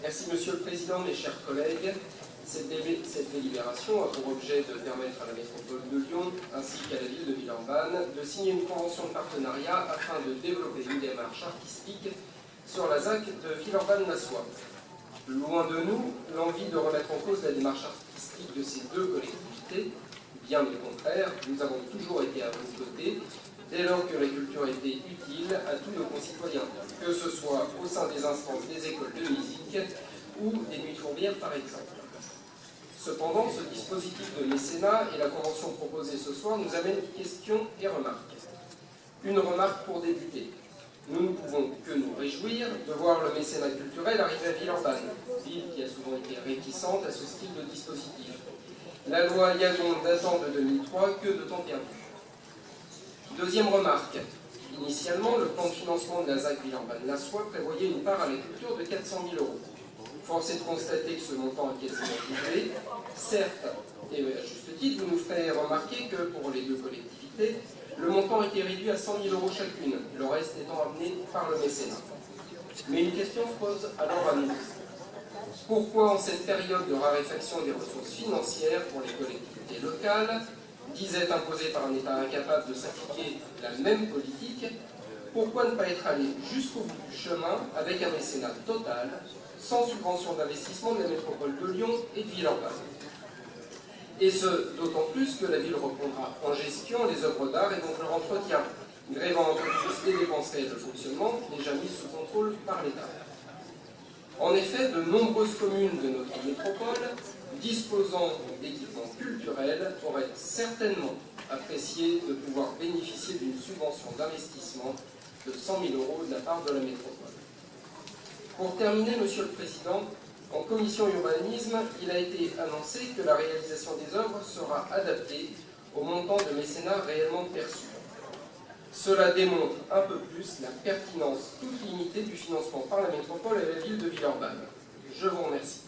Merci Monsieur le Président, mes chers collègues. Cette délibération a pour objet de permettre à la métropole de Lyon ainsi qu'à la ville de Villeurbanne de signer une convention de partenariat afin de développer une démarche artistique sur la ZAC de Villeurbanne-la-Soie. Loin de nous l'envie de remettre en cause la démarche artistique de ces deux collectivités. Bien au contraire, nous avons toujours été à vos côtés dès lors que la culture était utile à tous nos concitoyens, que ce soit au sein des instances des écoles de musique ou des nuits tourbières par exemple. Cependant, ce dispositif de mécénat et la convention proposée ce soir nous amènent questions et remarques. Une remarque pour débuter. Nous ne pouvons que nous réjouir de voir le mécénat culturel arriver à Villeurbanne, ville qui a souvent été réticente à ce style de dispositif. La loi Yagon datant de 2003, que de temps perdu. Deuxième remarque. Initialement, le plan de financement de la ZAC Villeurbanne-la-Soie prévoyait une part à la culture de 400 000 €. Force est de constater que ce montant est quasiment doublé. Certes, et à juste titre, vous nous ferez remarquer que pour les deux collectivités, le montant a été réduit à 100 000 € chacune, le reste étant amené par le mécénat. Mais une question se pose alors à nous. Pourquoi, en cette période de raréfaction des ressources financières pour les collectivités locales, disait imposée par un État incapable de s'appliquer la même politique, pourquoi ne pas être allé jusqu'au bout du chemin avec un mécénat total, sans subvention d'investissement de la métropole de Lyon et de Villeurbanne? Et ce, d'autant plus que la ville reprendra en gestion les œuvres d'art et donc leur entretien, grévant un peu plus les dépenses réelles de fonctionnement déjà mises sous contrôle par l'État. En effet, de nombreuses communes de notre métropole, disposant d'équipements culturels, auraient certainement apprécié de pouvoir bénéficier d'une subvention d'investissement de 100 000 € de la part de la métropole. Pour terminer, Monsieur le Président, en commission urbanisme, il a été annoncé que la réalisation des œuvres sera adaptée au montant de mécénat réellement perçu. Cela démontre un peu plus la pertinence toute limitée du financement par la métropole et la ville de Villeurbanne. Je vous remercie.